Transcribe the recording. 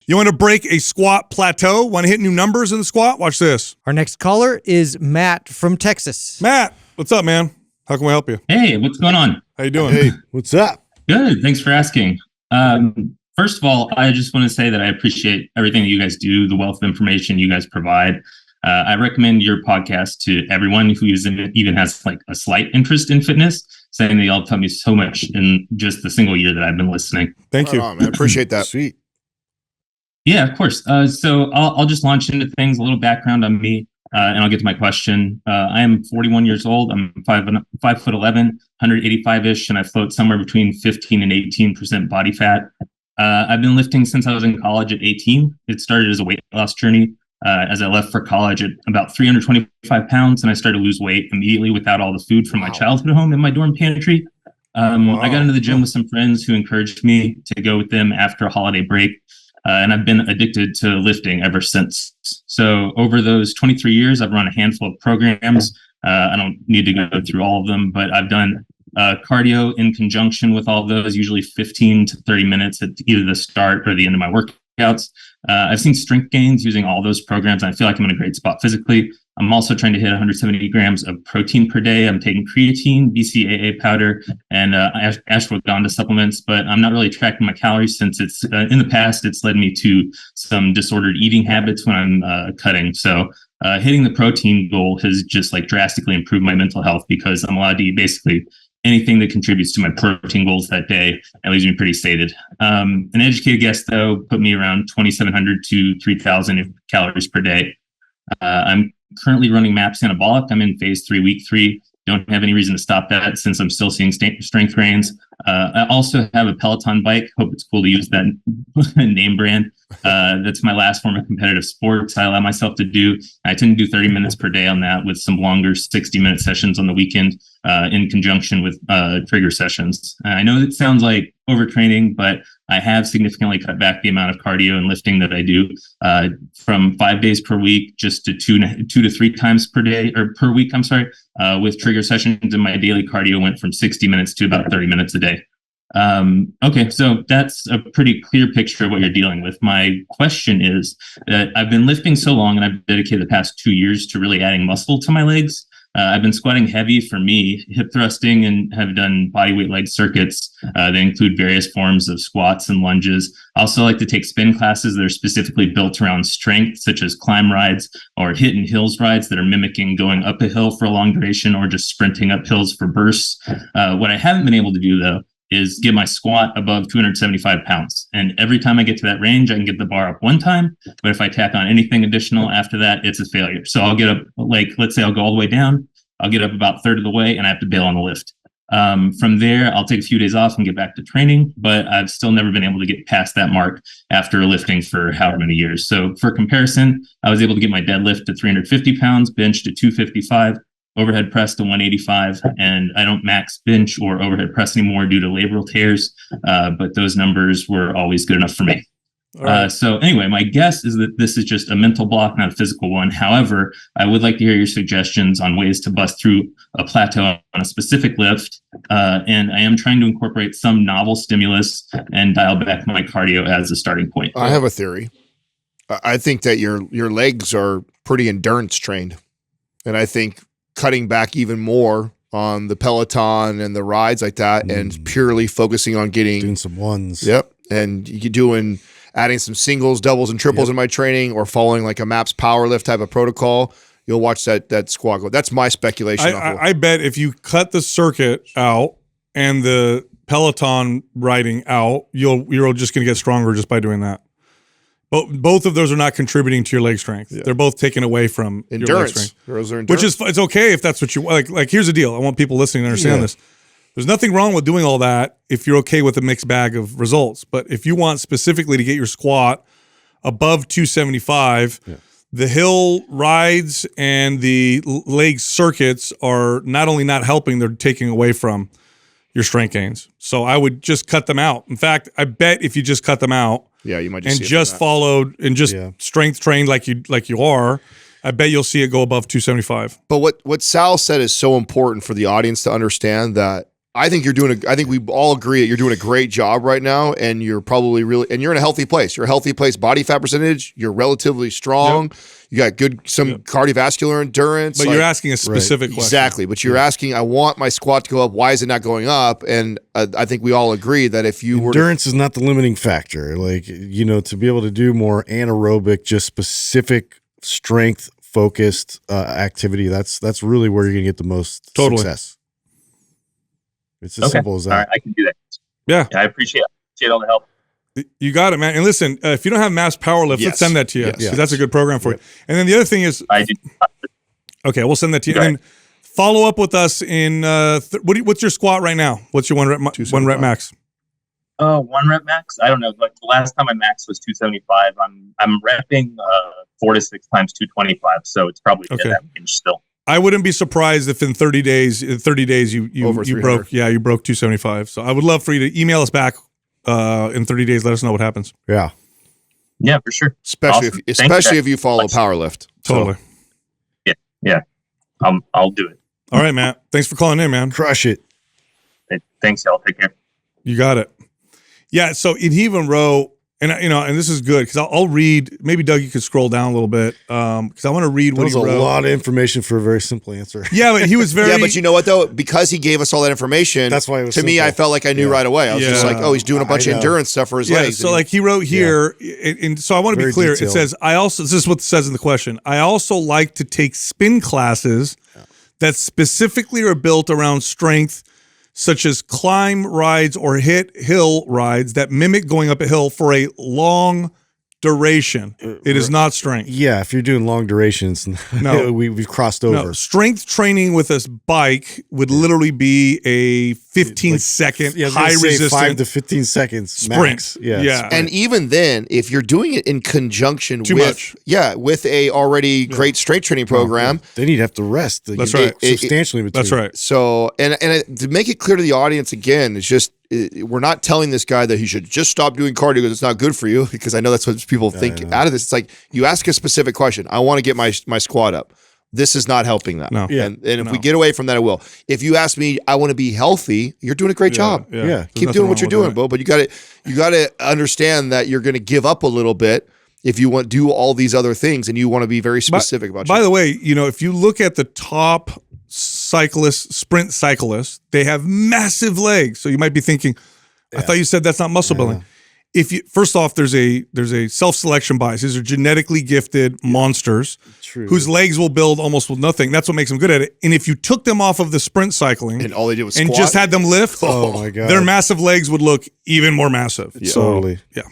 You want to break a squat plateau? Want to hit new numbers in the squat? Watch this. Our next caller is Matt from Texas. Matt, what's up, man? How can we help you? Hey, what's going on? How you doing? Hey, what's up? Good. Thanks for asking. First of all, I just want to say that I appreciate everything that you guys do, the wealth of information you guys provide. I recommend your podcast to everyone who even has like a slight interest in fitness, saying that y'all taught me so much in just the single year that I've been listening. Thank you. Man. I appreciate that. Sweet. Yeah, of course. So I'll just launch into things, a little background on me, and I'll get to my question. I am 41 years old. I'm 5'11", 185-ish, and I float somewhere between 15 and 18% body fat. I've been lifting since I was in college at 18. It started as a weight loss journey. As I left for college at about 325 pounds, and I started to lose weight immediately without all the food from my childhood home in my dorm pantry. I got into the gym with some friends who encouraged me to go with them after a holiday break, and I've been addicted to lifting ever since. So over those 23 years, I've run a handful of programs. I don't need to go through all of them, but I've done cardio in conjunction with all of those, usually 15 to 30 minutes at either the start or the end of my workouts. I've seen strength gains using all those programs. I feel like I'm in a great spot physically. I'm also trying to hit 170 grams of protein per day. I'm taking creatine, BCAA powder, and ashwagandha supplements, but I'm not really tracking my calories since it's in the past, it's led me to some disordered eating habits when I'm cutting. So hitting the protein goal has just like drastically improved my mental health because I'm allowed to eat basically anything that contributes to my protein goals that day and leaves me pretty sated. An educated guess, though, put me around 2,700 to 3,000 calories per day. I'm currently running MAPS Anabolic. I'm in phase 3, week 3. Don't have any reason to stop that since I'm still seeing strength gains. I also have a Peloton bike. Hope it's cool to use that name brand. That's my last form of competitive sports I allow myself to do. I tend to do 30 minutes per day on that with some longer 60-minute sessions on the weekend in conjunction with trigger sessions. I know it sounds like overtraining, but I have significantly cut back the amount of cardio and lifting that I do from 5 days per week just to two to three times per day or per week. I'm sorry, with trigger sessions, and my daily cardio went from 60 minutes to about 30 minutes a day. Okay, so that's a pretty clear picture of what you're dealing with. My question is that I've been lifting so long and I've dedicated the past 2 years to really adding muscle to my legs. I've been squatting heavy for me, hip thrusting, and have done bodyweight leg circuits that include various forms of squats and lunges. I also like to take spin classes that are specifically built around strength, such as climb rides or hit and hills rides that are mimicking going up a hill for a long duration or just sprinting up hills for bursts. What I haven't been able to do, though, is get my squat above 275 pounds. And every time I get to that range, I can get the bar up one time. But if I tack on anything additional after that, it's a failure. So I'll get up, like, let's say I'll go all the way down. I'll get up about a third of the way and I have to bail on the lift. From there, I'll take a few days off and get back to training, but I've still never been able to get past that mark after lifting for however many years. So for comparison, I was able to get my deadlift to 350 pounds, bench to 255, overhead press to 185, and I don't max bench or overhead press anymore due to labral tears, but those numbers were always good enough for me. Right. So anyway, my guess is that this is just a mental block, not a physical one. However, I would like to hear your suggestions on ways to bust through a plateau on a specific lift, and I am trying to incorporate some novel stimulus and dial back my cardio as a starting point. I have a theory. I think that your legs are pretty endurance trained, and I think cutting back even more on the Peloton and the rides like that and purely focusing on doing some ones. Yep. And you doing adding some singles, doubles, and triples in my training or following like a MAPS power lift type of protocol, you'll watch that squat go. That's my speculation. I bet if you cut the circuit out and the Peloton riding out, you're just going to get stronger just by doing that. But both of those are not contributing to your leg strength. Yeah. They're both taken away from endurance. Your leg strength. Those are endurance. Which is, it's okay if that's what you want. Like here's the deal. I want people listening to understand this. There's nothing wrong with doing all that if you're okay with a mixed bag of results. But if you want specifically to get your squat above 275, the hill rides and the leg circuits are not only not helping, they're taking away from your strength gains. So I would just cut them out. In fact, I bet if you just cut them out, you might just and just followed and just strength trained like you are, I bet you'll see it go above 275. But what Sal said is so important for the audience to understand, that I think I think we all agree that you're doing a great job right now, and you're probably and you're in a healthy place. You're a healthy place, body fat percentage. You're relatively strong. You got some cardiovascular endurance. But you're asking a specific question. Exactly. But you're asking, I want my squat to go up. Why is it not going up? And I think we all agree that if you endurance is not the limiting factor. Like, to be able to do more anaerobic, just specific strength focused activity, that's really where you're going to get the most success. It's as simple as that. All right, I can do that. Yeah. I appreciate all the help. You got it, man. And listen, if you don't have Mass Power Lift, let's send that to you. Because that's a good program for you. And then the other thing is, I do. Okay, we'll send that to you. And then follow up with us in what's your squat right now? What's your one rep max? One rep max? I don't know. Like the last time I maxed was 275. I'm repping 4 to 6 times 225, so it's probably in that range still. I wouldn't be surprised if in 30 days you broke 275. So I would love for you to email us back in 30 days. Let us know what happens. Yeah. Yeah, for sure. Especially if you follow Powerlift. Totally. So. Yeah. I'll do it. All right, Matt. Thanks for calling in, man. Crush it. Hey, thanks, y'all. Take care. You got it. Yeah. So in Heave and Row, and this is good because I'll read. Maybe Doug, you could scroll down a little bit because I want to read what he wrote. That was a lot of information for a very simple answer. Yeah, but he was very. Yeah, but you know what though? Because he gave us all that information, that's why it was to me. I felt like I knew right away. I was just like, oh, he's doing a bunch of endurance stuff for his legs. So like he wrote here, and so I want to be clear. Detailed. It says, this is what it says in the question. I also like to take spin classes that specifically are built around strength, such as climb rides or hill rides that mimic going up a hill for a long duration. It is not strength. Yeah, if you're doing long durations, no, we've crossed over. No, strength training with a bike would literally be a 15-second high resistance 5 to 15 seconds sprint. Max. Yeah. And even then, if you're doing it in conjunction with a already great strength training program, then you'd have to rest. That's right. Substantially between. That's right. So, and to make it clear to the audience again, it's just we're not telling this guy that he should just stop doing cardio because it's not good for you, because I know that's what people think out of this. It's like you ask a specific question. I want to get my squat up. This is not helping that. No. And if we get away from that, it will. If you ask me, I want to be healthy, you're doing a great job. Yeah. Keep doing what you're doing, Bo. But you got to understand that you're going to give up a little bit if you want to do all these other things, and you want to be very specific about. By the way, if you look at the top sprint cyclists, they have massive legs. So you might be thinking, I thought you said that's not muscle building. If you first off, there's a self-selection bias. These are genetically gifted monsters whose legs will build almost with nothing. That's what makes them good at it. And if you took them off of the sprint cycling and all they did was and squat, just had them lift, oh my God, their massive legs would look even more massive. Totally. Yeah.